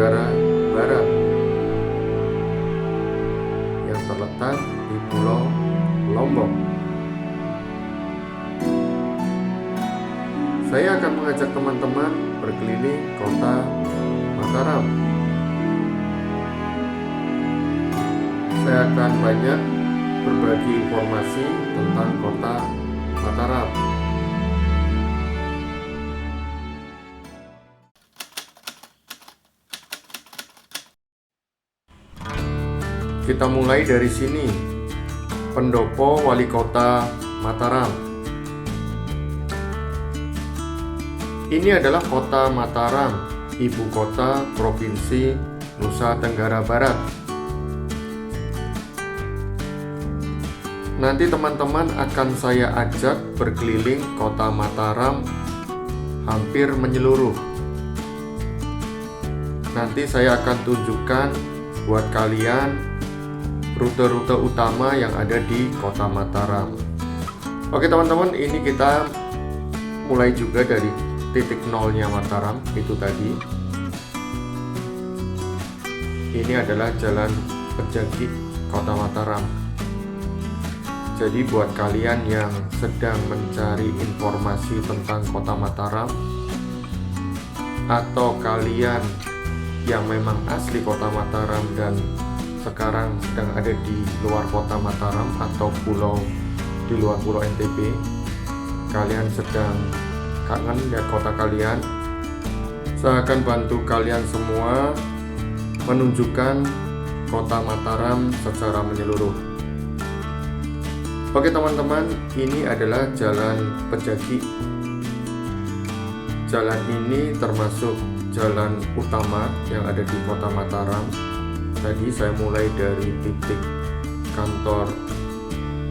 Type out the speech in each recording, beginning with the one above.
Tenggara Barat yang terletak di Pulau Lombok. Saya akan mengajak teman-teman berkeliling Kota Mataram. Saya akan banyak berbagi informasi tentang Kota Mataram. Kita mulai dari sini, pendopo wali kota Mataram. Ini adalah Kota Mataram, ibu kota Provinsi Nusa Tenggara Barat. Nanti teman-teman akan saya ajak berkeliling Kota Mataram hampir menyeluruh. Nanti saya akan tunjukkan buat kalian rute-rute utama yang ada di Kota Mataram. Oke teman-teman, ini kita mulai juga dari titik nolnya Mataram, itu tadi. Ini adalah jalan penjagi Kota Mataram. Jadi buat kalian yang sedang mencari informasi tentang Kota Mataram, atau kalian yang memang asli Kota Mataram dan sekarang sedang ada di luar Kota Mataram atau pulau di luar Pulau NTB, kalian sedang kangen lihat kota kalian, saya akan bantu kalian semua menunjukkan Kota Mataram secara menyeluruh. Oke teman-teman, ini adalah jalan penjagi. Jalan ini termasuk jalan utama yang ada di Kota Mataram. Tadi saya mulai dari titik kantor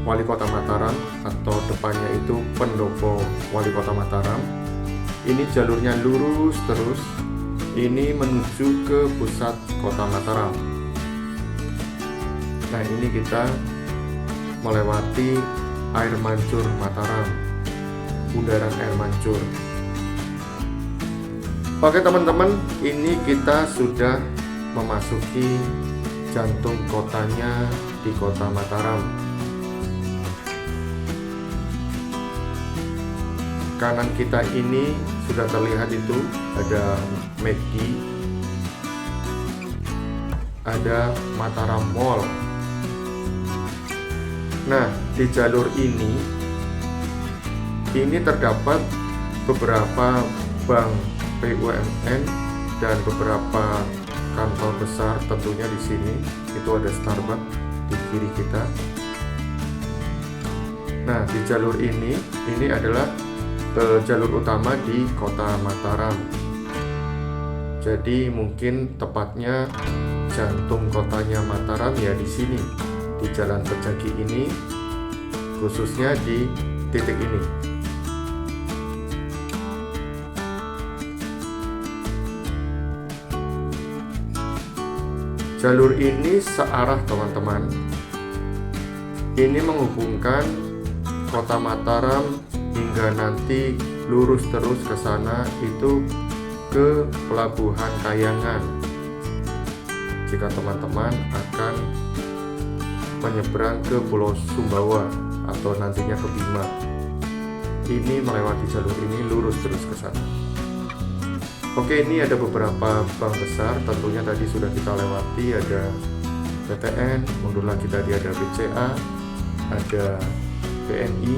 Wali Kota Mataram atau depannya itu pendopo Wali Kota Mataram. Ini jalurnya lurus terus. Ini menuju ke pusat Kota Mataram. Nah, ini kita melewati air mancur Mataram, bundaran air mancur. Oke teman-teman, ini kita sudah memasuki jantung kotanya di Kota Mataram. Kanan kita ini sudah terlihat itu ada McD, ada Mataram Mall. Nah, di jalur ini terdapat beberapa bank BUMN dan beberapa kantor besar. Tentunya di sini itu ada Starbucks di kiri kita. Nah, di jalur ini adalah jalur utama di Kota Mataram. Jadi mungkin tepatnya jantung kotanya Mataram ya di sini, di jalan penjagi ini, khususnya di titik ini. Jalur ini searah teman-teman. Ini menghubungkan Kota Mataram hingga nanti lurus terus ke sana itu ke Pelabuhan Kayangan. Jika teman-teman akan menyeberang ke Pulau Sumbawa atau nantinya ke Bima, ini melewati jalur ini lurus terus ke sana. Oke, ini ada beberapa bank besar, tentunya tadi sudah kita lewati, ada PTN, mundur lagi tadi ada BCA, ada BNI.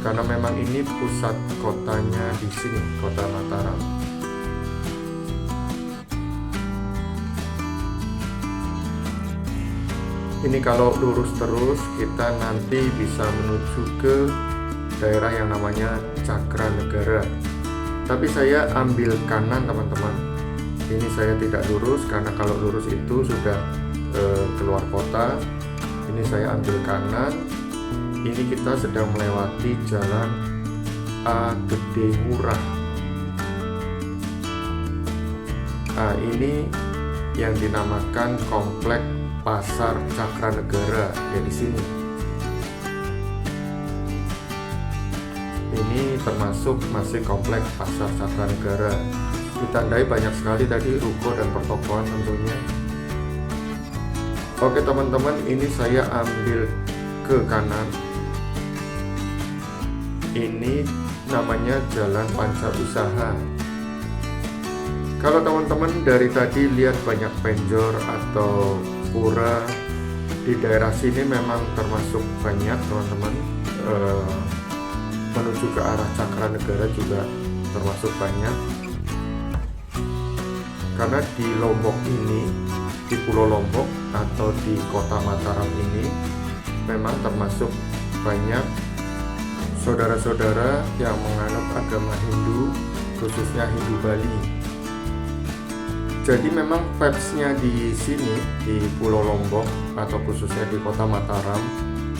Karena memang ini pusat kotanya di sini, Kota Mataram. Ini kalau lurus terus kita nanti bisa menuju ke daerah yang namanya Cakranegara. Tapi saya ambil kanan teman-teman. Ini saya tidak lurus karena kalau lurus itu sudah keluar kota. Ini saya ambil kanan. Ini kita sedang melewati jalan A Gede Ngurah. Nah, ini yang dinamakan Komplek Pasar Cakranegara ya di sini. Ini termasuk masih komplek Pasar Cakranegara. ditandai banyak sekali tadi ruko dan pertokoan tentunya. Oke teman-teman, ini saya ambil ke kanan. Ini namanya Jalan Panca Usaha. Kalau teman-teman dari tadi lihat banyak penjor atau pura di daerah sini, memang termasuk banyak teman-teman. Menuju ke arah Cakranegara juga termasuk banyak. Karena di Lombok ini, di Pulau Lombok atau di Kota Mataram ini, memang termasuk banyak saudara-saudara yang menganut agama Hindu, khususnya Hindu Bali. Jadi memang vibes-nya di sini, di Pulau Lombok atau khususnya di Kota Mataram,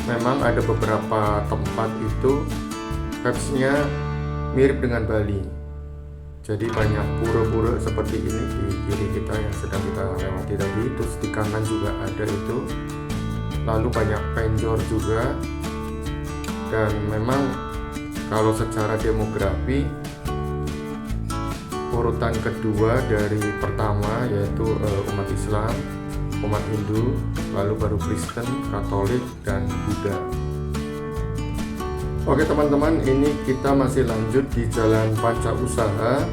memang ada beberapa tempat itu vibes-nya mirip dengan Bali. Jadi banyak pura-pura seperti ini di kiri kita yang sedang kita lewati tadi, terus di kanan juga ada itu. Lalu banyak penjor juga. Dan memang kalau secara demografi, urutan kedua dari pertama yaitu umat Islam, umat Hindu, lalu baru Kristen, Katolik, dan Buddha. Oke teman-teman, ini kita masih lanjut di Jalan Panca Usaha,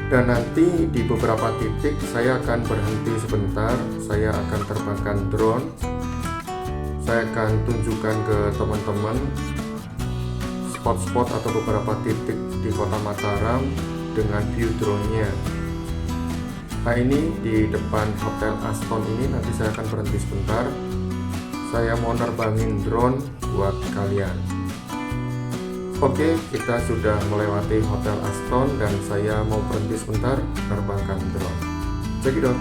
dan nanti di beberapa titik saya akan berhenti sebentar. Saya akan terbangkan drone. Saya akan tunjukkan ke teman-teman spot-spot atau beberapa titik di Kota Mataram dengan view drone-nya. Nah, ini di depan Hotel Aston ini nanti saya akan berhenti sebentar. Saya mau nerbangin drone buat kalian. Oke, kita sudah melewati Hotel Aston dan saya mau berhenti sebentar nerbangkan drone. Cekidot.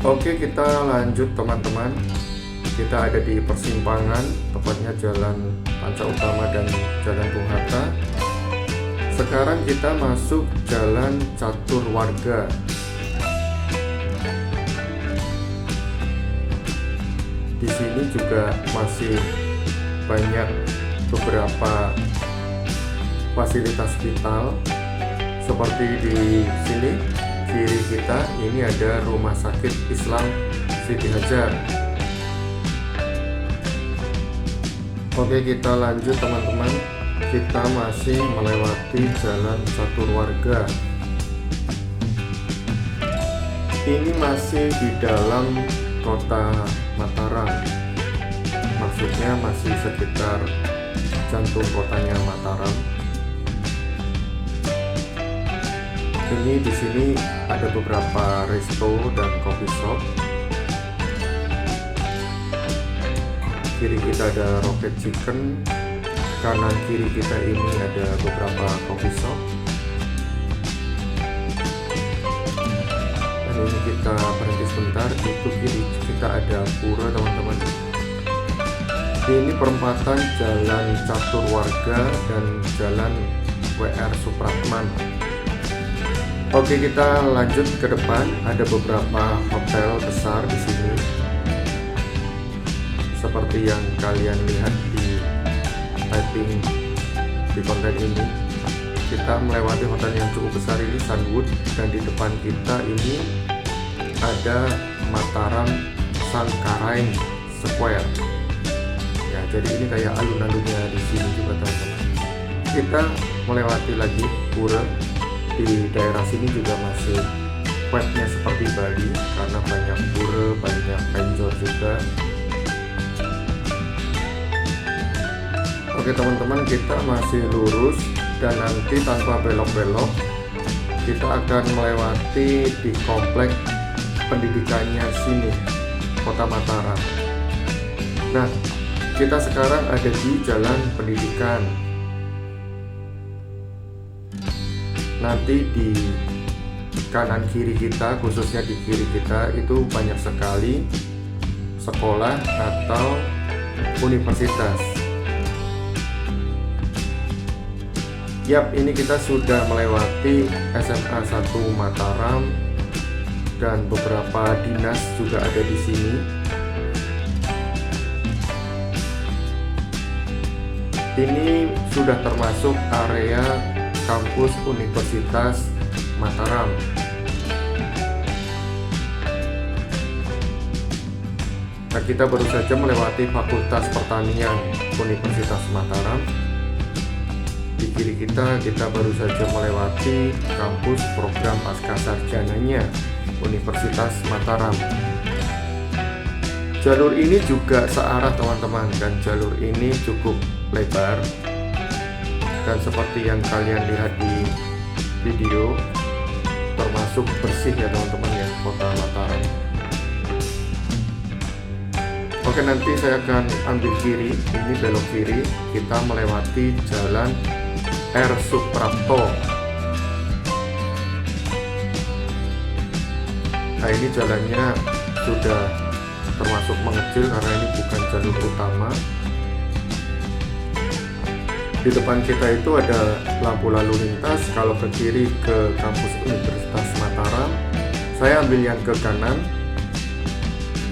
Oke, kita lanjut teman-teman. Kita ada di persimpangan, tepatnya Jalan Panca Utama dan Jalan Bung Hatta. Sekarang kita masuk Jalan Catur Warga. Di sini juga masih banyak beberapa fasilitas vital, seperti di sini kiri kita ini ada Rumah Sakit Islam Siti Hajar. Oke, kita lanjut teman-teman. Kita masih melewati Jalan Catur Warga. Ini masih di dalam Kota Mataram. Maksudnya masih sekitar jantung kotanya Mataram. Ini di sini ada beberapa resto dan coffee shop. Kiri kita ada Rocket Chicken, kanan kiri kita ini ada beberapa coffee shop. Dan ini kita berhenti sebentar, itu kiri kita ada pura teman-teman. Ini perempatan Jalan Catur Warga dan Jalan WR Supratman. Oke, kita lanjut ke depan. Ada beberapa hotel besar di sini, seperti yang kalian lihat di typing di konten ini. Kita melewati hotel yang cukup besar ini, Sunwood, dan di depan kita ini ada Mataram Sangkarain Square. Ya, jadi ini kayak alun-alunnya di sini juga teman-teman. Kita melewati lagi pura. Di daerah sini juga masih vibe-nya seperti Bali karena banyak pura, banyak penjor juga. Oke teman-teman, kita masih lurus dan nanti tanpa belok-belok kita akan melewati di komplek pendidikannya sini, Kota Mataram. Nah, Kita sekarang ada di Jalan Pendidikan. Nanti di kanan kiri kita, khususnya di kiri kita itu banyak sekali sekolah atau universitas. Yap, ini kita sudah melewati SMA 1 Mataram dan beberapa dinas juga ada di sini. Ini sudah termasuk area kampus Universitas Mataram. Nah, kita baru saja melewati Fakultas Pertanian Universitas Mataram. Di kiri kita baru saja melewati kampus program pascasarjananya Universitas Mataram. Jalur ini juga searah teman-teman, dan jalur ini cukup lebar. Dan seperti yang kalian lihat di video, termasuk bersih ya teman-teman ya, Kota Mataram. Oke, nanti saya akan ambil kiri, ini belok kiri, kita melewati Jalan R. Suprapto. Nah, ini jalannya sudah termasuk mengecil karena ini bukan jalur utama. Di depan kita itu ada lampu lalu lintas. Kalau ke kiri ke kampus Universitas Mataram, saya ambil yang ke kanan.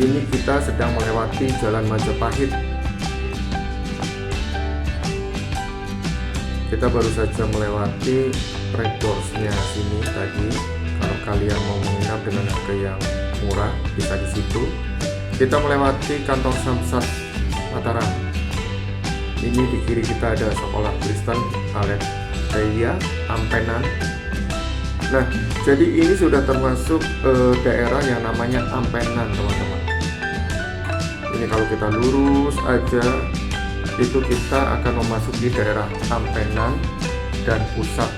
Ini kita sedang melewati Jalan Majapahit. Kita baru saja melewati Red Doors-nya sini tadi. Kalau kalian mau menginap dengan harga yang murah, bisa di situ. Kita melewati kantor Samsat Mataram. Ini di kiri kita ada sekolah Kristen Alet Raya Ampenan. Nah, jadi ini sudah termasuk daerah yang namanya Ampenan teman-teman. Ini kalau kita lurus aja, itu kita akan memasuki daerah Ampenan, dan pusat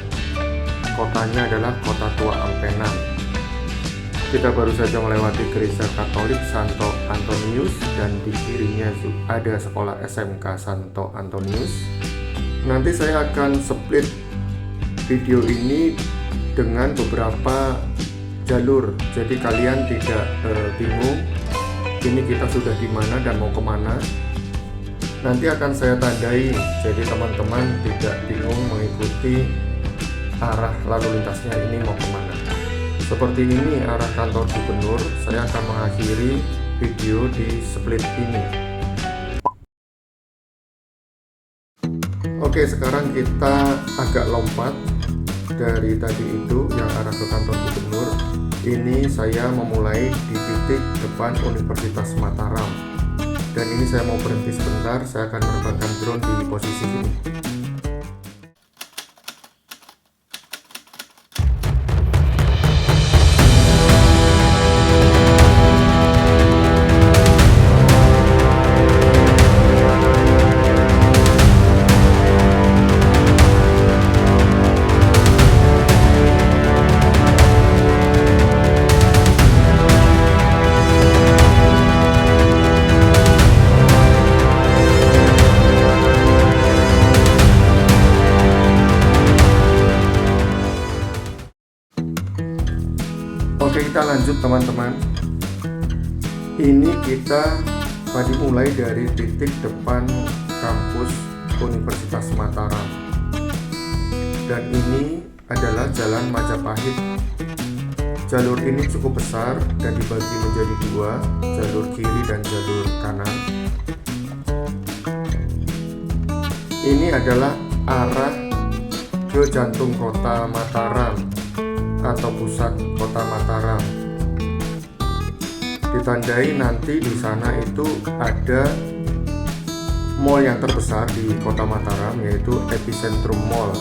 kotanya adalah Kota Tua Ampenan. Kita baru saja melewati gereja Katolik Santo Antonius, dan di kirinya ada sekolah SMK Santo Antonius. Nanti saya akan split video ini dengan beberapa jalur, jadi kalian tidak bingung ini kita sudah di mana dan mau kemana. Nanti akan saya tandai, jadi teman-teman tidak bingung mengikuti arah lalu lintasnya ini mau kemana. Seperti ini arah kantor gubernur. Saya akan mengakhiri video di split ini. Oke, sekarang kita agak lompat dari tadi itu yang arah ke kantor gubernur. Ini saya memulai di titik depan Universitas Mataram. Dan ini saya mau berhenti sebentar, saya akan menerbangkan drone di posisi ini. Oke, kita lanjut teman-teman. Ini kita tadi mulai dari titik depan kampus Universitas Mataram. Dan ini adalah Jalan Majapahit. Jalur ini cukup besar dan dibagi menjadi dua, jalur kiri dan jalur kanan. Ini adalah arah ke jantung Kota Mataram atau pusat Kota Mataram. Ditandai nanti di sana itu ada mall yang terbesar di Kota Mataram, yaitu Epicentrum Mall.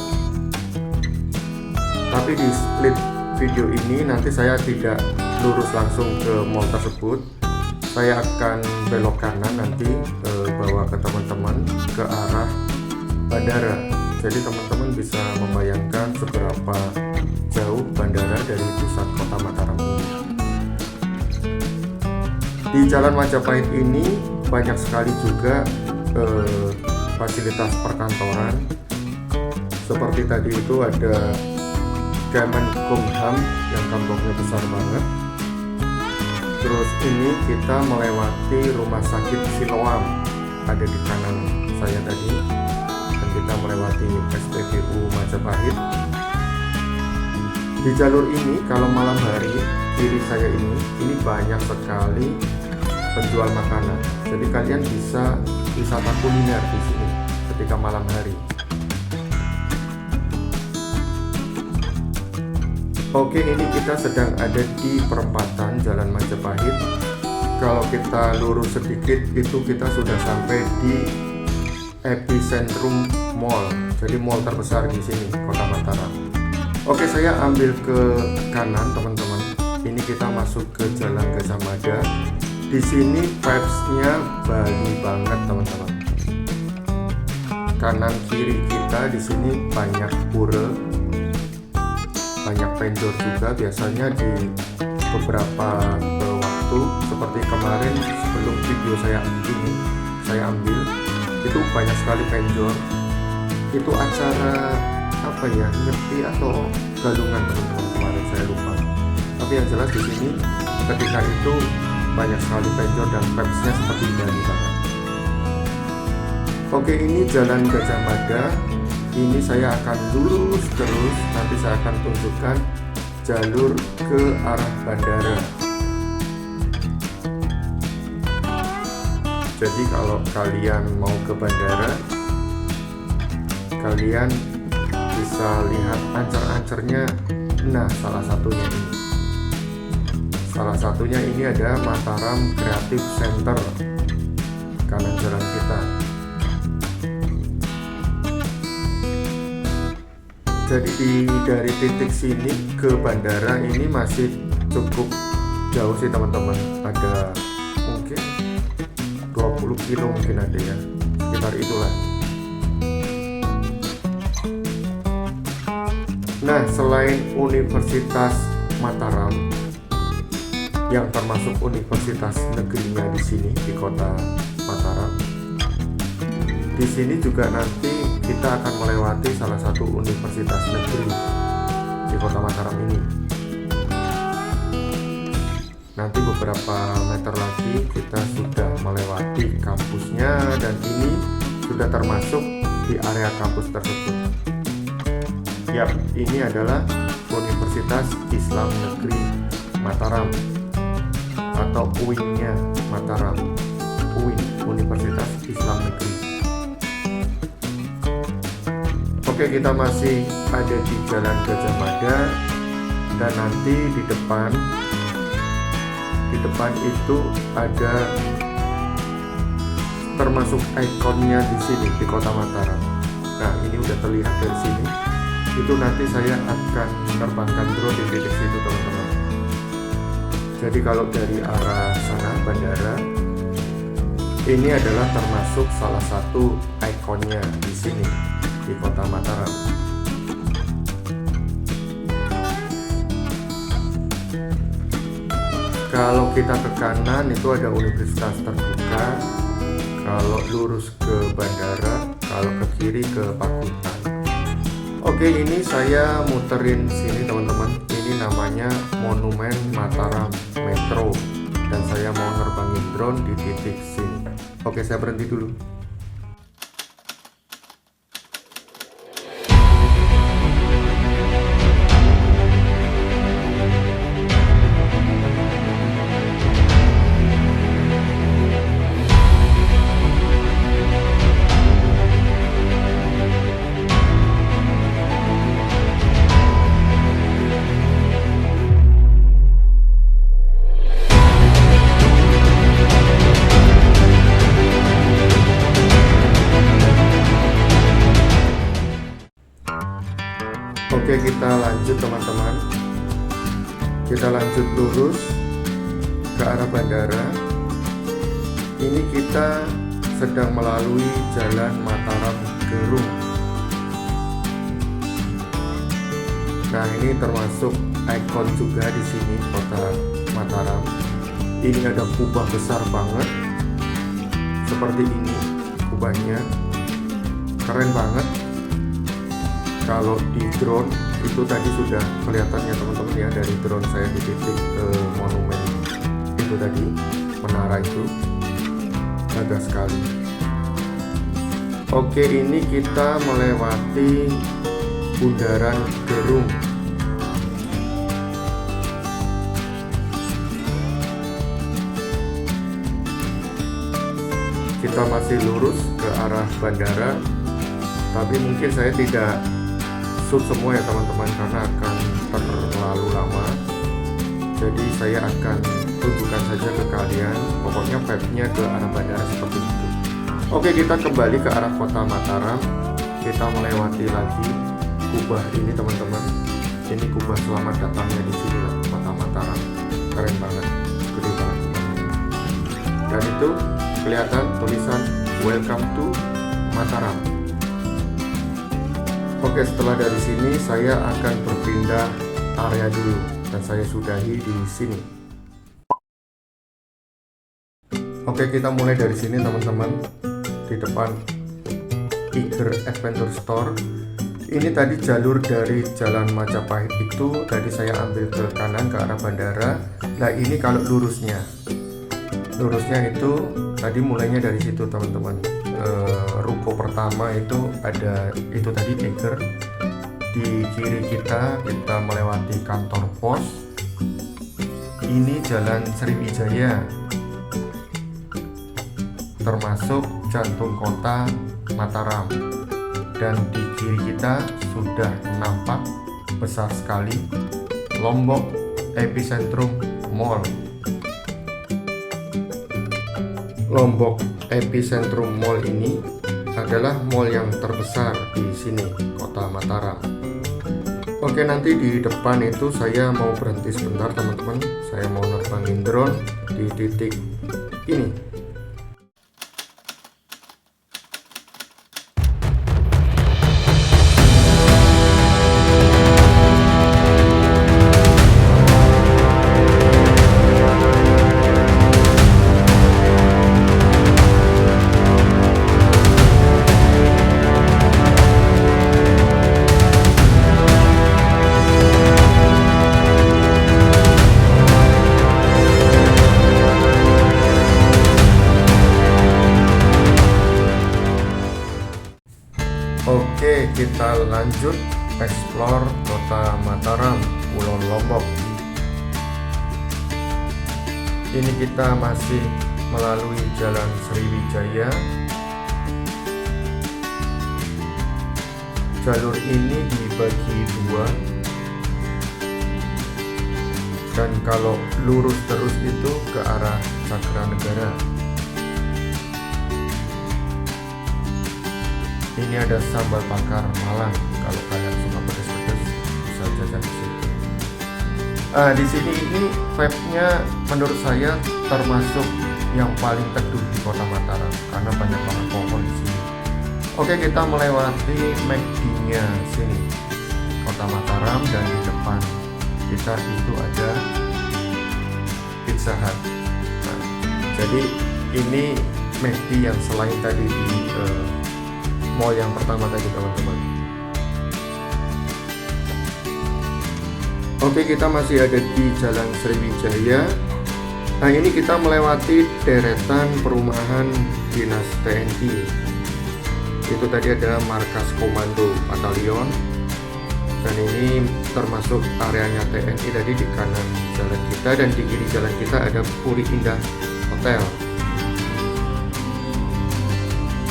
Tapi di split video ini nanti saya tidak lurus langsung ke mall tersebut. Saya akan belok kanan nanti, bawa ke teman-teman ke arah bandara. Jadi teman-teman bisa membayangkan seberapa jauh bandara dari pusat Kota Mataram ini. Di Jalan Majapahit ini banyak sekali juga fasilitas perkantoran. Seperti tadi itu ada Kemenkumham yang kantornya besar banget. Terus ini kita melewati rumah sakit Siloam, ada di kanan saya tadi, dan kita melewati SPBU Majapahit. Di jalur ini kalau malam hari kiri saya ini banyak sekali penjual makanan. Jadi kalian bisa wisata kuliner di sini ketika malam hari. Oke, ini kita sedang ada di perempatan Jalan Majapahit. Kalau kita lurus sedikit itu kita sudah sampai di epicentrum mall. Jadi mall terbesar di sini, Kota Mataram. Oke, saya ambil ke kanan teman-teman. Ini kita masuk ke Jalan Gajah Mada. Di sini vibes-nya Bali banget teman-teman. Kanan kiri kita di sini banyak pura, banyak vendor juga. Biasanya di beberapa waktu seperti kemarin sebelum video saya ambil itu banyak sekali vendor. Itu acara apa ya, nyepi atau galungan teman-teman, kemarin saya lupa. Tapi yang jelas di sini ketika itu banyak sekali vendor dan vibes-nya seperti Bali banget. Oke, ini Jalan Gajah Mada. Ini saya akan lurus terus, nanti saya akan tunjukkan jalur ke arah bandara. Jadi kalau kalian mau ke bandara, kalian bisa lihat ancer-ancernya. Nah, salah satunya ini ada Mataram Creative Center, kanan jalan kita. Jadi dari titik sini ke bandara ini masih cukup jauh sih teman-teman. Ada mungkin 20 kilo mungkin ada ya, sekitar itulah. Nah, selain Universitas Mataram yang termasuk universitas negerinya di sini di Kota Mataram, di sini juga nanti kita akan melewati salah satu universitas negeri di Kota Mataram ini. Nanti beberapa meter lagi kita sudah melewati kampusnya, dan ini sudah termasuk di area kampus tersebut. Yap, ini adalah Universitas Islam Negeri Mataram atau UIN-nya Mataram. UIN, Universitas Islam Negeri. Oke, kita masih ada di Jalan Gajah Mada, dan nanti di depan itu ada termasuk ikonnya di sini di Kota Mataram. Nah, ini udah terlihat dari sini. Itu nanti saya akan terbangkan drone di titik situ teman-teman. Jadi kalau dari arah sana bandara, ini adalah termasuk salah satu ikonnya di sini di Kota Mataram. Kalau kita ke kanan itu ada Universitas Terbuka. Kalau lurus ke bandara, kalau ke kiri ke Pakutan. Oke, ini saya muterin sini teman-teman. Ini namanya Monumen Mataram Metro, dan saya mau nerbangin drone di titik sini. Oke, saya berhenti dulu. Oke, kita lanjut teman-teman. Kita lanjut lurus ke arah bandara. Ini kita sedang melalui Jalan Mataram Gerung. Nah, ini termasuk ikon juga di sini Kota Mataram. Ini ada kubah besar banget seperti ini. Kubah kubahnya, keren banget. Kalau di drone itu tadi sudah kelihatan ya teman-teman ya, dari drone saya di titik monumen itu tadi, menara itu gagah sekali. Oke, ini kita melewati bundaran Gerung. Kita masih lurus ke arah bandara, tapi mungkin saya tidak shoot semua ya teman-teman karena akan terlalu lama. Jadi saya akan tunjukkan saja ke kalian, pokoknya vibe-nya ke arah bandara seperti itu. Oke, kita kembali ke arah Kota Mataram. Kita melewati lagi kubah ini teman-teman. Ini kubah selamat datangnya di sini lah, Kota Mataram. Keren banget, gede banget kubahnya. Dan itu kelihatan tulisan Welcome to Mataram. Oke, setelah dari sini saya akan berpindah area dulu dan saya sudahi di sini. Oke, kita mulai dari sini teman-teman, di depan Tiger Adventure Store. Ini tadi jalur dari Jalan Majapahit itu tadi saya ambil ke kanan ke arah bandara. Nah, ini kalau lurusnya itu tadi mulainya dari situ teman-teman. Ruko pertama itu ada itu tadi Tiger. Di kiri kita melewati kantor pos. Ini Jalan Sriwijaya, termasuk jantung kota Mataram. Dan di kiri kita sudah nampak besar sekali Lombok Epicentrum Mall. Lombok Epicentrum Mall ini adalah mall yang terbesar di sini, Kota Mataram. Oke, nanti di depan itu saya mau berhenti sebentar teman-teman. Saya mau nerbangin drone di titik ini. Oke, kita lanjut explore Kota Mataram, Pulau Lombok. Ini kita masih melalui Jalan Sriwijaya. Jalur ini dibagi dua, dan kalau lurus terus itu ke arah Cakranegara. Ini ada sambal bakar Malang, kalau kalian suka pedas-pedas bisa jajan di situ. Di sini ini vibe-nya menurut saya termasuk yang paling teduh di Kota Mataram karena banyak banget pohon di sini. Oke, kita melewati McD-nya sini, Kota Mataram, dan di depan kita itu ada Pizza Hut. Nah, jadi ini McD yang selain tadi di mall yang pertama tadi teman-teman. Oke, kita masih ada di Jalan Sriwijaya. Nah, ini kita melewati deretan perumahan dinas TNI. Itu tadi ada markas komando batalion, dan ini termasuk areanya TNI tadi di kanan jalan kita, dan di kiri jalan kita ada Puri Indah Hotel.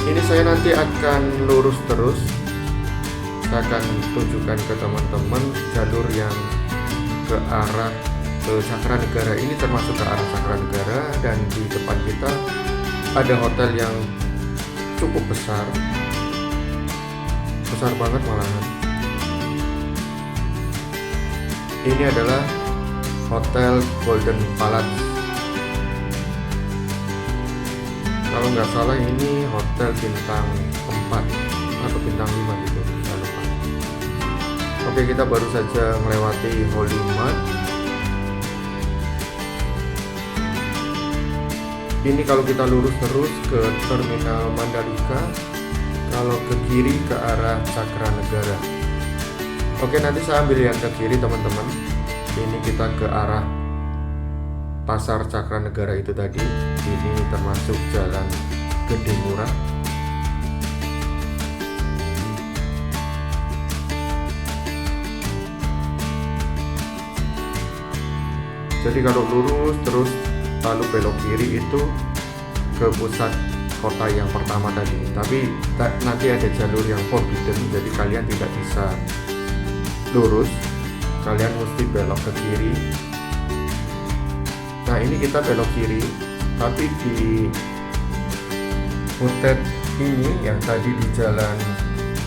Ini saya nanti akan lurus terus. Saya akan tunjukkan ke teman-teman jalur yang ke arah Cakranegara. Ini termasuk ke arah Cakranegara, dan di depan kita ada hotel yang cukup besar banget malahan. Ini adalah Hotel Golden Palace. Kalau nggak salah ini hotel bintang 4 atau bintang 5 gitu, saya lupa. Oke, kita baru saja melewati Holy Mart. Ini kalau kita lurus terus ke terminal Mandalika, kalau ke kiri ke arah Cakra Negara. Oke, nanti saya ambil yang ke kiri teman-teman. Ini kita ke arah pasar Cakra Negara itu tadi. Ini termasuk jalan Gede Murah. Jadi kalau lurus terus lalu belok kiri itu ke pusat kota yang pertama tadi. Tapi nanti ada jalur yang forbidden, jadi kalian tidak bisa lurus, kalian mesti belok ke kiri. Nah, ini kita belok kiri, tapi di Putet ini yang tadi di jalan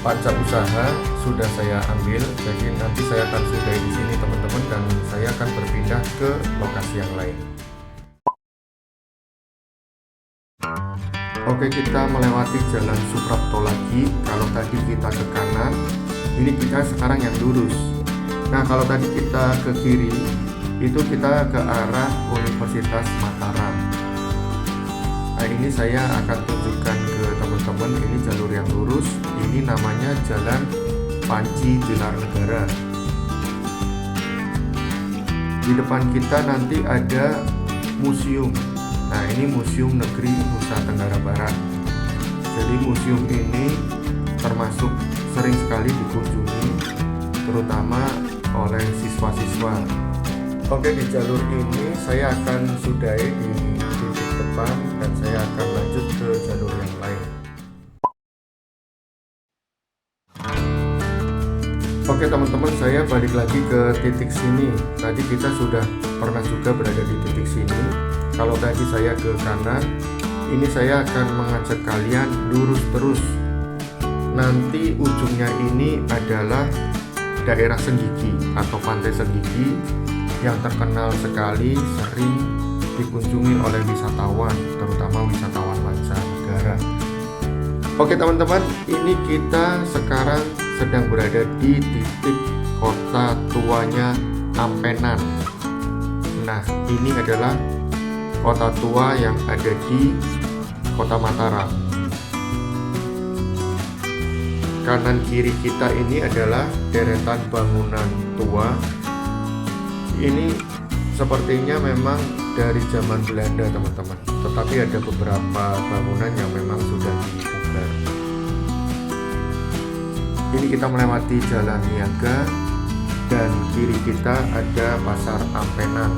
Panca Usaha sudah saya ambil, jadi nanti saya akan sudahi di sini teman-teman, dan saya akan berpindah ke lokasi yang lain. Oke, kita melewati jalan Suprapto lagi. Kalau tadi kita ke kanan, ini kita sekarang yang lurus. Nah, kalau tadi kita ke kiri, itu kita ke arah Universitas Mataram. Nah, ini saya akan tunjukkan ke teman-teman, ini jalur yang lurus. Ini namanya Jalan Panci Jelar Negara. Di depan kita nanti ada museum. Nah, ini Museum Negeri Nusa Tenggara Barat. Jadi museum ini termasuk sering sekali dikunjungi, terutama oleh siswa-siswa. Oke, di jalur ini saya akan sudahi di titik depan dan saya akan lanjut ke jalur yang lain. Oke teman-teman, saya balik lagi ke titik sini. Tadi kita sudah pernah juga berada di titik sini. Kalau tadi saya ke kanan, ini saya akan mengajak kalian lurus terus. Nanti ujungnya ini adalah daerah Senggigi atau Pantai Senggigi yang terkenal sekali, sering dikunjungi oleh wisatawan, terutama wisatawan mancanegara. Oke teman-teman, ini kita sekarang sedang berada di titik kota tuanya Ampenan. Nah, ini adalah kota tua yang ada di Kota Mataram. Kanan kiri kita ini adalah deretan bangunan tua. Ini sepertinya memang dari zaman Belanda teman-teman, tetapi ada beberapa bangunan yang memang sudah dipugar. Ini kita melewati jalan niaga dan kiri kita ada pasar Ampenan.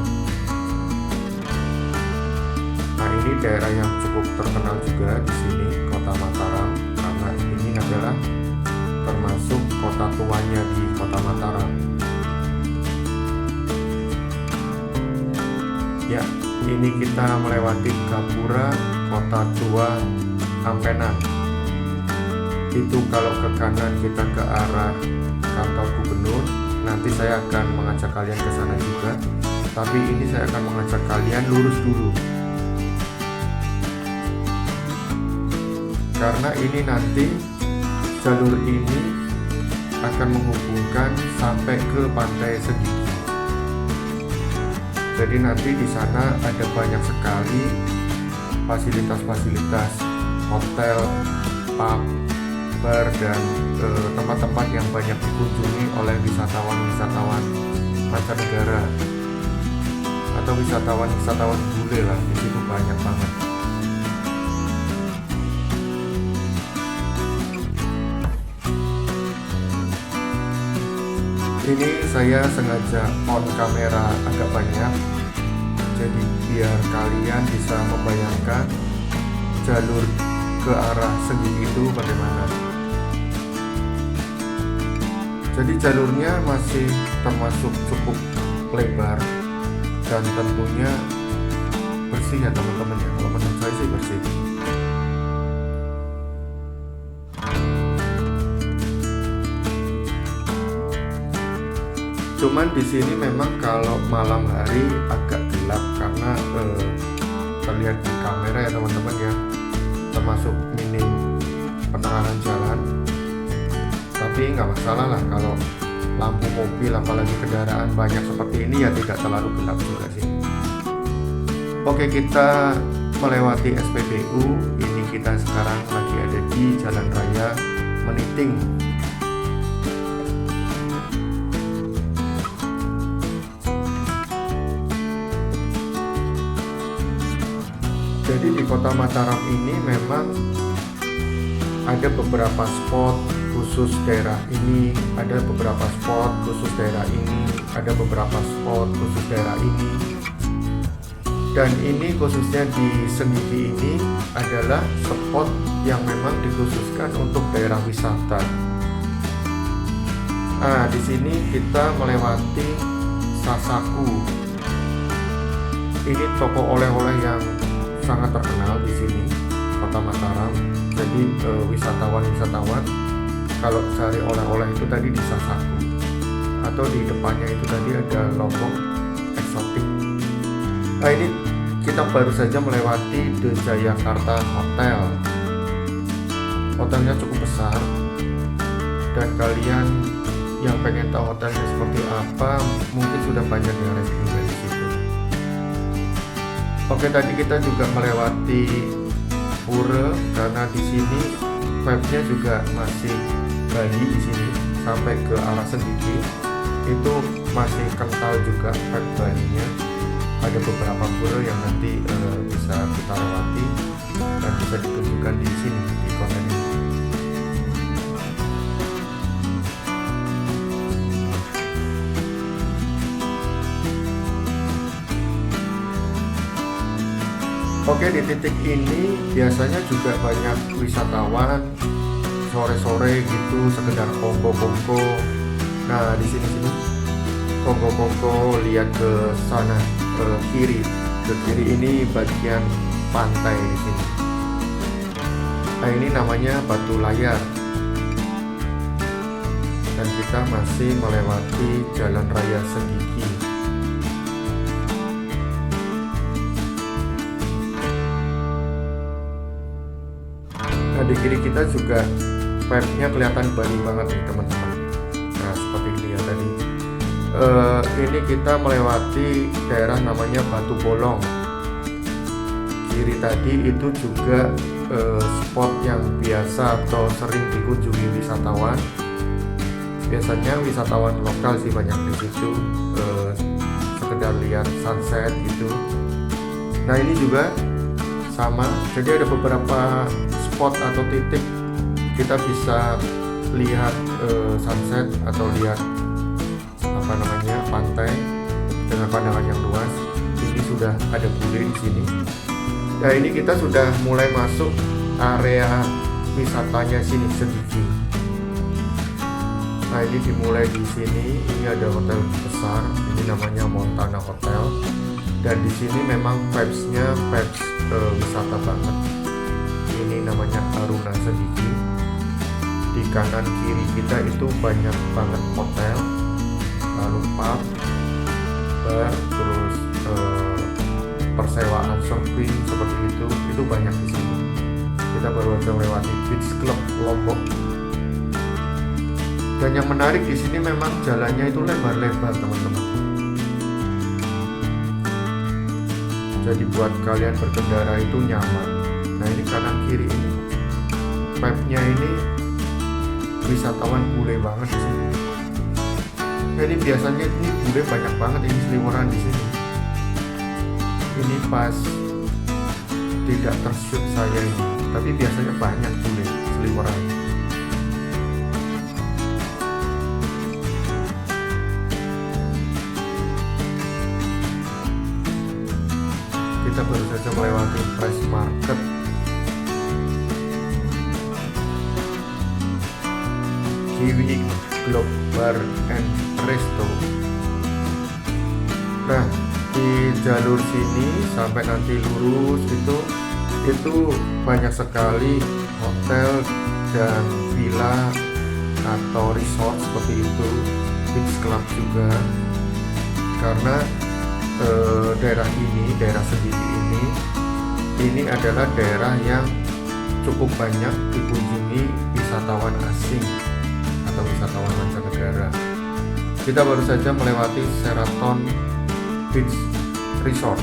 Nah, ini daerah yang cukup terkenal juga di sini, Kota Mataram, karena ini adalah termasuk kota tuanya di Kota Mataram. Ya, ini kita melewati Gapura, kota tua Ampenan. Itu kalau ke kanan kita ke arah kantor gubernur. Nanti saya akan mengajak kalian ke sana juga. Tapi ini saya akan mengajak kalian lurus dulu. Karena ini nanti jalur ini akan menghubungkan sampai ke Pantai Senggigi. Jadi nanti di sana ada banyak sekali fasilitas-fasilitas hotel, pub, bar, dan tempat-tempat yang banyak dikunjungi oleh wisatawan-wisatawan mancanegara atau wisatawan-wisatawan bule lah. Di situ banyak banget. Ini saya sengaja on kamera agak banyak, jadi biar kalian bisa membayangkan jalur ke arah Senggigi itu bagaimana. Jadi jalurnya masih termasuk cukup lebar dan tentunya bersih ya teman-teman ya. Kalau menurut saya sih bersih. Cuman di sini memang kalau malam hari agak gelap karena terlihat di kamera ya teman-teman ya, termasuk minim penerangan jalan. Tapi nggak masalah lah kalau lampu mobil apalagi kendaraan banyak seperti ini ya, tidak terlalu gelap juga sih. Oke, kita melewati SPBU. Ini kita sekarang lagi ada di Jalan Raya Meniting. Jadi di Kota Mataram ini memang ada beberapa spot khusus daerah ini, ada beberapa spot khusus daerah ini, ada beberapa spot khusus daerah ini. Dan ini khususnya di Senggigi ini adalah spot yang memang dikhususkan untuk daerah wisata. Nah, di sini kita melewati Sasaku. Ini toko oleh-oleh yang sangat terkenal di sini, Kota Mataram. Jadi wisatawan kalau cari oleh-oleh itu tadi di Sasaku, atau di depannya itu tadi ada Lombok eksotik. Nah, ini kita baru saja melewati The Jayakarta Hotel. Hotelnya cukup besar, dan kalian yang pengen tahu hotelnya seperti apa mungkin sudah banyak yang review dari situ. Oke, tadi kita juga melewati pura, karena di sini vibe-nya juga masih Bali. Di sini sampai ke arah Senggigi itu masih kental juga vibe Bali-nya. Ada beberapa pura yang nanti bisa kita lewati dan bisa ditunjukkan di sini di konten ini. Oke, di titik ini biasanya juga banyak wisatawan sore-sore gitu sekedar kongko-kongko. Nah, di sini kongko-kongko, lihat ke sana, ke kiri ini bagian pantai di sini. Nah, ini namanya Batu Layar. Dan kita masih melewati Jalan Raya Senggigi. Nah, di kiri kita juga vibe-nya kelihatan Bali banget nih teman-teman. Nah, seperti ini ya tadi. Ini kita melewati daerah namanya Batu Bolong. Kiri tadi itu juga spot yang biasa atau sering dikunjungi wisatawan. Biasanya wisatawan lokal sih banyak di situ, sekedar lihat sunset gitu. Nah, ini juga sama. Jadi ada beberapa spot atau titik kita bisa lihat sunset atau lihat pantai dengan pandangan yang luas. Ini sudah ada bule di sini. Nah, ini kita sudah mulai masuk area wisatanya sini Senggigi. Nah, ini dimulai di sini. Ini ada hotel besar. Ini namanya Montana Hotel. Dan di sini memang vibes-nya vibes wisata banget. Ini namanya Aruna Senggigi. Di kanan kiri kita itu banyak banget hotel, lalu pub, bar, terus persewaan surfing seperti itu banyak di sini. Kita baru aja melewati beach club Lombok. Dan yang menarik di sini memang jalannya itu lebar-lebar teman-teman. Jadi buat kalian berkendara itu nyaman. Nah, ini kanan kiri ini vibe-nya ini wisatawan bule banget di sini. Jadi biasanya ini bule banyak banget ini seliweran di sini. Ini pas tidak tershoot saya ini, tapi biasanya banyak bule seliweran. Kita baru saja melewati Fresh Market. Keliling Kota Resto. Nah, di jalur sini sampai nanti lurus itu banyak sekali hotel dan villa atau resort seperti itu, beach club juga. Karena daerah Senggigi ini adalah daerah yang cukup banyak dikunjungi wisatawan asing atau wisatawan mancanegara. Kita baru saja melewati Sheraton Beach Resort.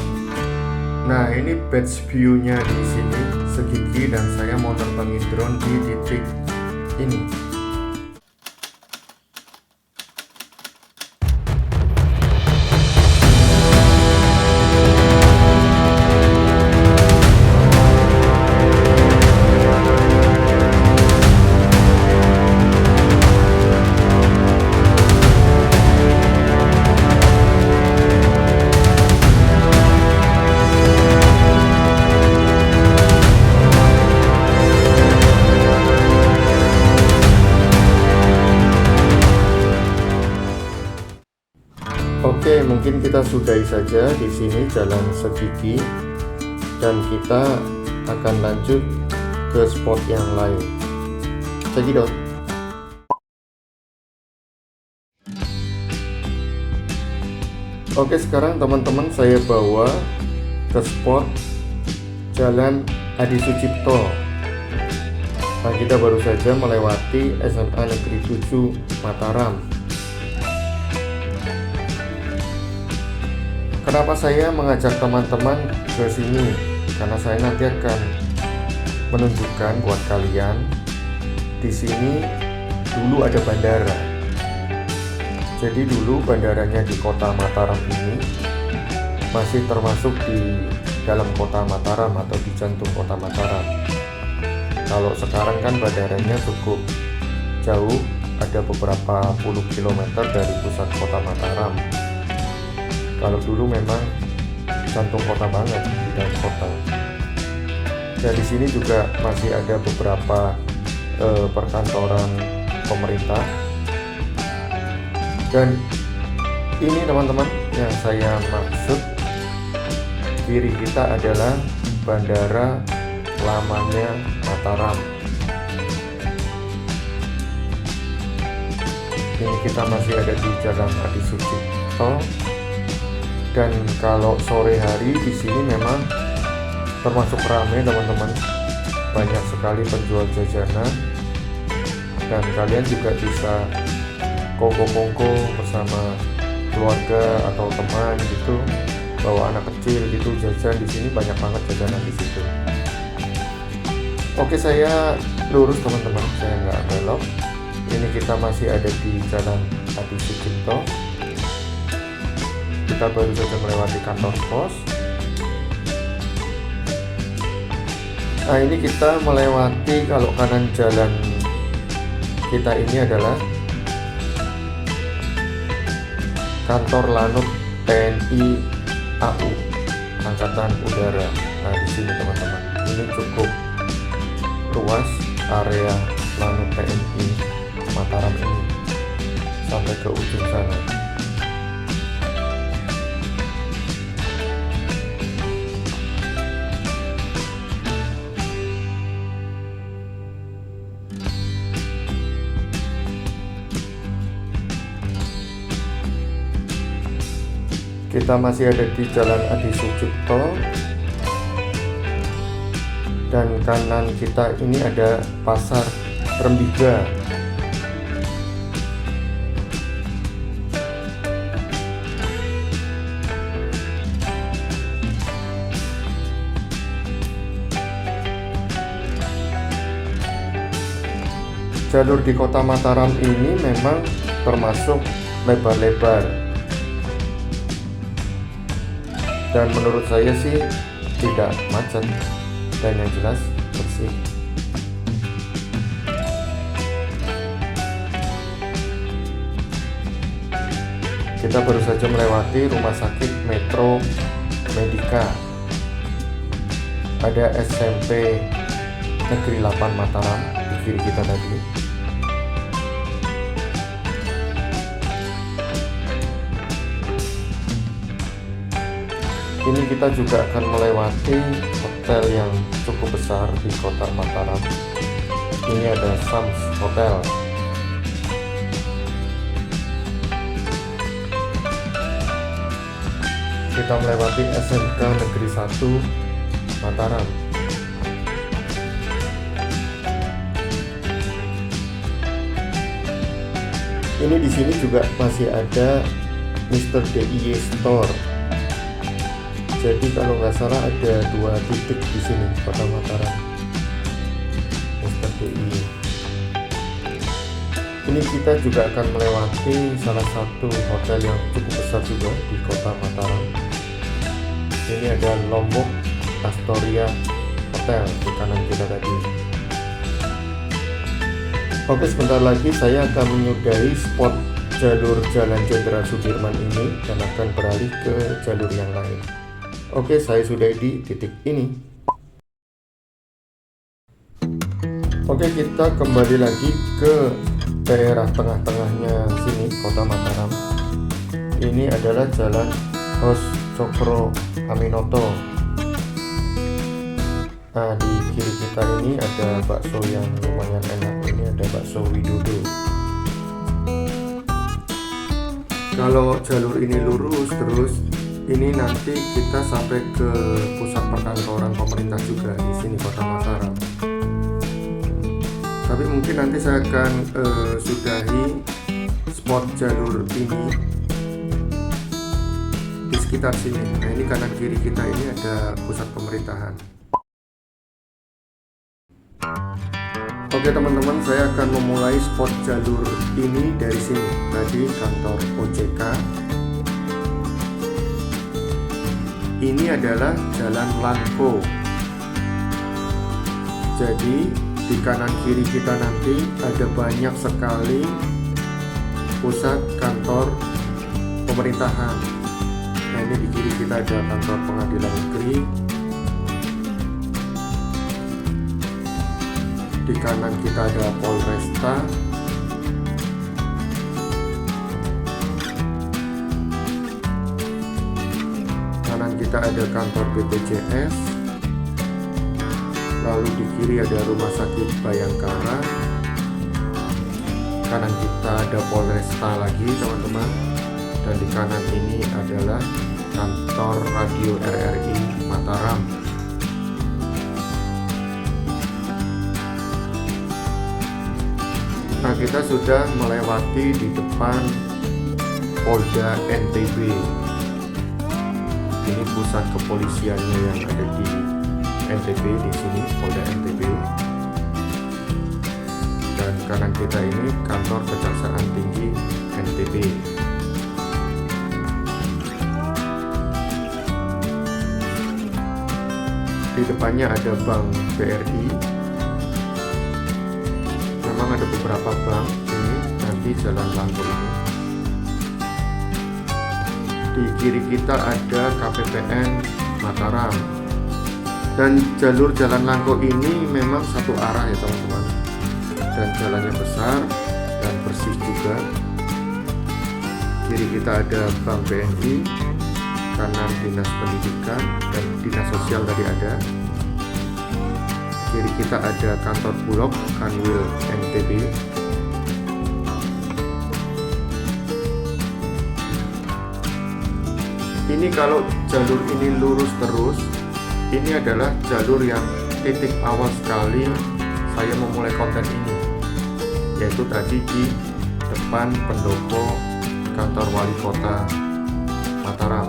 Nah, ini batch view-nya di sini segigi, dan saya mau terbangin drone di titik ini. Oke, mungkin kita sudahi saja di sini jalan segigi, dan kita akan lanjut ke spot yang lain. Cekidot. Oke, sekarang teman-teman saya bawa ke spot Jalan Adi Sucipto. Nah, kita baru saja melewati SMA Negeri 7 Mataram. Kenapa saya mengajak teman-teman ke sini? Karena saya nanti akan menunjukkan buat kalian di sini dulu ada bandara. Jadi dulu bandaranya di Kota Mataram ini masih termasuk di dalam Kota Mataram atau di jantung Kota Mataram. Kalau sekarang kan bandaranya cukup jauh, ada beberapa puluh kilometer dari pusat Kota Mataram. Kalau dulu memang jantung kota banget, di dalam kota. Dan di sini juga masih ada beberapa perkantoran pemerintah. Dan ini teman-teman yang saya maksud, kiri kita adalah bandara lamanya Mataram. Ini kita masih ada di Jalan Adi Sucipto. Dan kalau sore hari di sini memang termasuk ramai teman-teman, banyak sekali penjual jajanan, dan kalian juga bisa kongko-kongko bersama keluarga atau teman gitu, bawa anak kecil gitu jajan. Di sini banyak banget jajanan di situ. Oke, saya lurus teman-teman, saya nggak belok. Ini kita masih ada di Jalan Adi Sucipto. Kita baru saja melewati kantor pos. Nah, ini kita melewati, kalau kanan jalan kita ini adalah kantor Lanut TNI AU Angkatan Udara. Nah, di sini teman-teman, ini cukup luas area Lanut TNI Mataram ini sampai ke ujung sana. Kita masih ada di Jalan Adi Sucipto, dan kanan kita ini ada Pasar Rembiga. Jalur di Kota Mataram ini memang termasuk lebar-lebar, dan menurut saya sih tidak macet, dan yang jelas bersih. Kita baru saja melewati rumah sakit Metro Medika. Ada SMP Negeri 8 Mataram di kiri kita tadi. Ini kita juga akan melewati hotel yang cukup besar di Kota Mataram. Ini ada Sams Hotel. Kita melewati SMK Negeri 1 Mataram. Ini di sini juga masih ada Mr. DIY Store. Jadi kalau nggak salah ada 2 titik di sini Kota Mataram seperti ini. Ini kita juga akan melewati salah satu hotel yang cukup besar juga di Kota Mataram. Ini ada Lombok Astoria Hotel di kanan kita tadi. Oke, sebentar lagi saya akan menyudahi spot jalur Jalan Jenderal Sudirman ini dan akan beralih ke jalur yang lain. Oke, saya sudah di titik ini. Oke, kita kembali lagi ke daerah tengah-tengahnya sini, Kota Mataram. Ini adalah Jalan Hos Cokro Aminoto. Nah, di kiri kita ini ada bakso yang lumayan enak. Ini ada bakso Widodo. Kalau jalur ini lurus terus, ini nanti kita sampai ke pusat perkantoran pemerintah juga di sini Kota Mataram. Tapi mungkin nanti saya akan sudahi spot jalur ini di sekitar sini. Nah, ini kanan kiri kita ini ada pusat pemerintahan. Oke teman-teman, saya akan memulai spot jalur ini dari sini. Tadi kantor OJK. Ini adalah Jalan Langko. Jadi di kanan kiri kita nanti ada banyak sekali pusat kantor pemerintahan. Nah, ini di kiri kita ada kantor pengadilan negeri. Di kanan kita ada Polresta. Kanan kita ada kantor BPJS. Lalu di kiri ada Rumah Sakit Bayangkara. Kanan kita ada Polresta lagi teman-teman. Dan di kanan ini adalah kantor radio RRI Mataram. Nah, kita sudah melewati di depan Polda NTB. Ini pusat kepolisiannya yang ada di NTB di sini, Polda NTB. Dan kanan kita ini kantor Kejaksaan Tinggi NTB. Di depannya ada Bank BRI. Memang ada beberapa bank ini nanti Jalan Langko ini. Di kiri kita ada KPPN Mataram. Dan jalur Jalan Langko ini memang satu arah ya teman-teman. Dan jalannya besar dan bersih juga. Kiri kita ada Bank BNI, kanan Dinas Pendidikan dan Dinas Sosial tadi ada. Kiri kita ada kantor Bulog Kanwil NTB. Ini kalau jalur ini lurus terus, ini adalah jalur yang titik awal sekali saya memulai konten ini, yaitu tadi di depan pendopo kantor wali kota Mataram.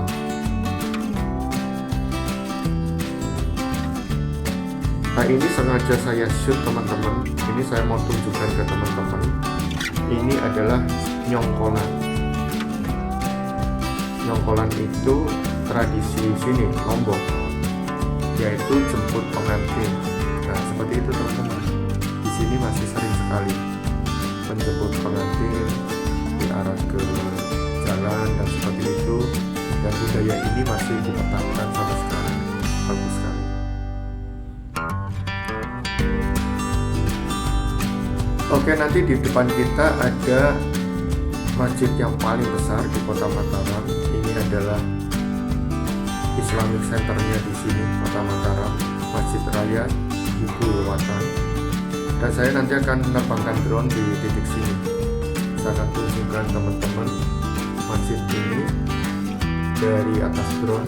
Nah, ini sengaja saya shoot teman-teman. Ini saya mau tunjukkan ke teman-teman. Ini adalah nyongkolan. Nyongkolan itu tradisi sini Lombok, yaitu jemput pengantin. Nah, seperti itu teman-teman. Di sini masih sering sekali menjemput pengantin diarah ke jalan dan seperti itu. Dan budaya ini masih dipertahankan sampai sekarang. Bagus sekali. Oke, nanti di depan kita ada masjid yang paling besar di Kota Mataram. Ini adalah Islamic Centernya di sini, Kota Mataram, Masjid Raya Ibu Watan. Dan saya nanti akan menerbangkan drone di titik sini. Saya akan tunjukkan teman-teman masjid ini dari atas drone,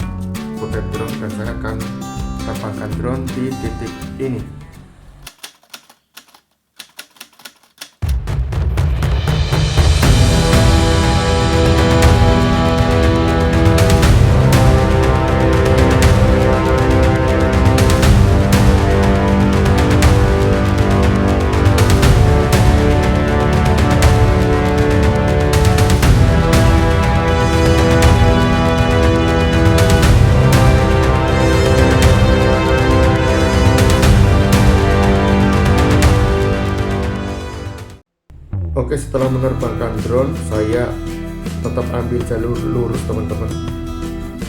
footage drone, dan saya akan menerbangkan drone di titik ini. Oke, setelah menerbangkan drone, saya tetap ambil jalur lurus teman-teman.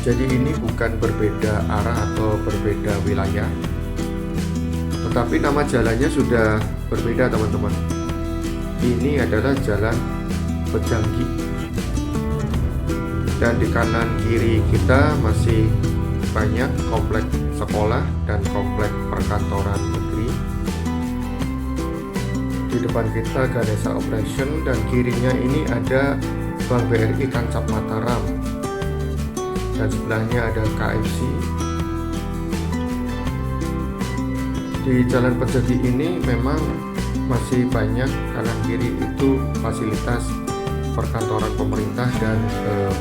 Jadi ini bukan berbeda arah atau berbeda wilayah, tetapi nama jalannya sudah berbeda teman-teman. Ini adalah jalan Pejanggi, dan di kanan kiri kita masih banyak komplek sekolah dan komplek perkantoran negeri. Di depan kita Ganesha Operation, dan kirinya ini ada Bank BRI Kata Mataram, dan sebelahnya ada KFC. Di jalan Pejanggi ini memang masih banyak kanan kiri itu fasilitas perkantoran pemerintah dan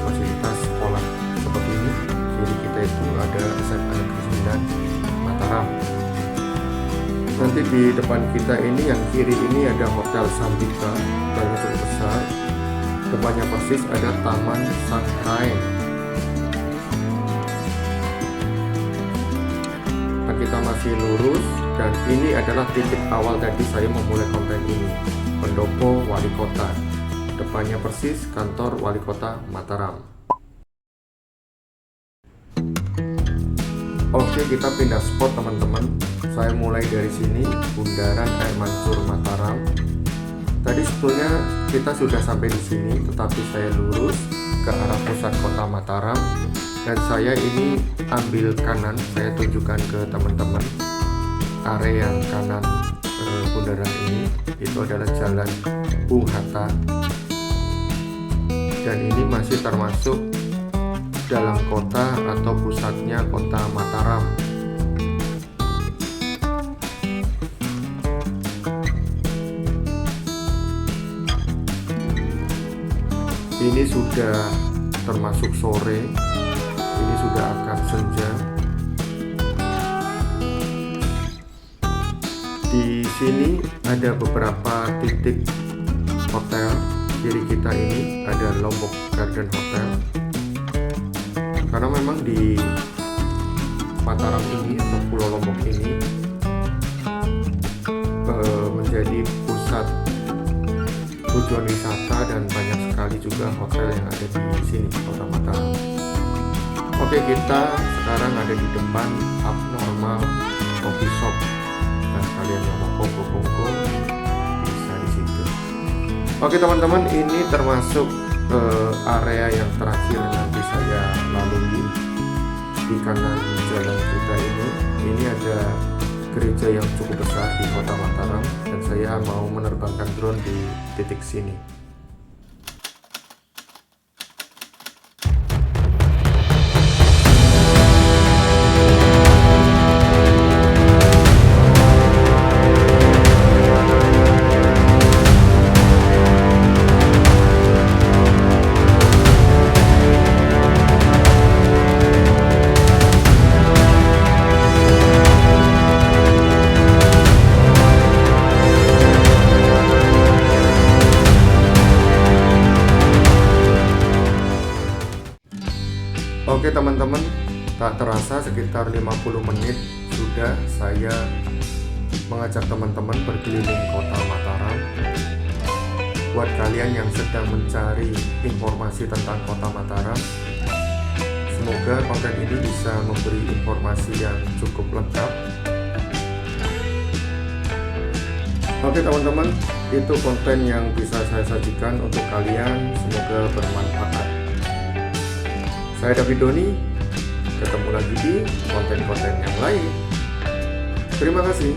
fasilitas sekolah seperti ini. Kiri kita itu ada SMA Negeri 9 Mataram. Nanti di depan kita ini, yang kiri ini ada Hotel Sarbagita, banyak cukup besar. Depannya persis ada Taman Sangrai. Nah, kita masih lurus, dan ini adalah titik awal tadi saya memulai konten ini. Pendopo Wali Kota. Depannya persis kantor Wali Kota Mataram. Oke, kita pindah spot teman-teman. Saya mulai dari sini, Bundaran Air Mancur Mataram. Tadi sebetulnya kita sudah sampai di sini, tetapi saya lurus ke arah pusat Kota Mataram, dan saya ini ambil kanan. Saya tunjukkan ke teman-teman area yang kanan bundaran ini itu adalah Jalan Bung Hatta, dan ini masih termasuk dalam kota atau pusatnya Kota Mataram. Ini sudah termasuk sore, ini sudah akan senja. Di sini ada beberapa titik hotel. Kiri kita ini ada Lombok Garden Hotel, karena memang di Mataram ini atau Pulau Lombok ini menjadi pusat tujuan wisata, dan banyak sekali juga hotel yang ada di sini Kota Mataram. Oke, kita sekarang ada di depan Abnormal Coffee Shop. Nah, kalian yang mau kongko bisa di situ. Oke teman-teman, ini termasuk area yang terakhir nanti saya lalui. Di kanan jalan kita ini ada gereja yang cukup besar di Kota Mataram, dan saya mau menerbangkan drone di titik sini. Oke teman-teman, tak terasa sekitar 50 menit sudah saya mengajak teman-teman berkeliling Kota Mataram. Buat kalian yang sedang mencari informasi tentang Kota Mataram, semoga konten ini bisa memberi informasi yang cukup lengkap. Oke teman-teman, itu konten yang bisa saya sajikan untuk kalian, semoga bermanfaat. Saya David Doni, ketemu lagi di konten-konten yang lain. Terima kasih.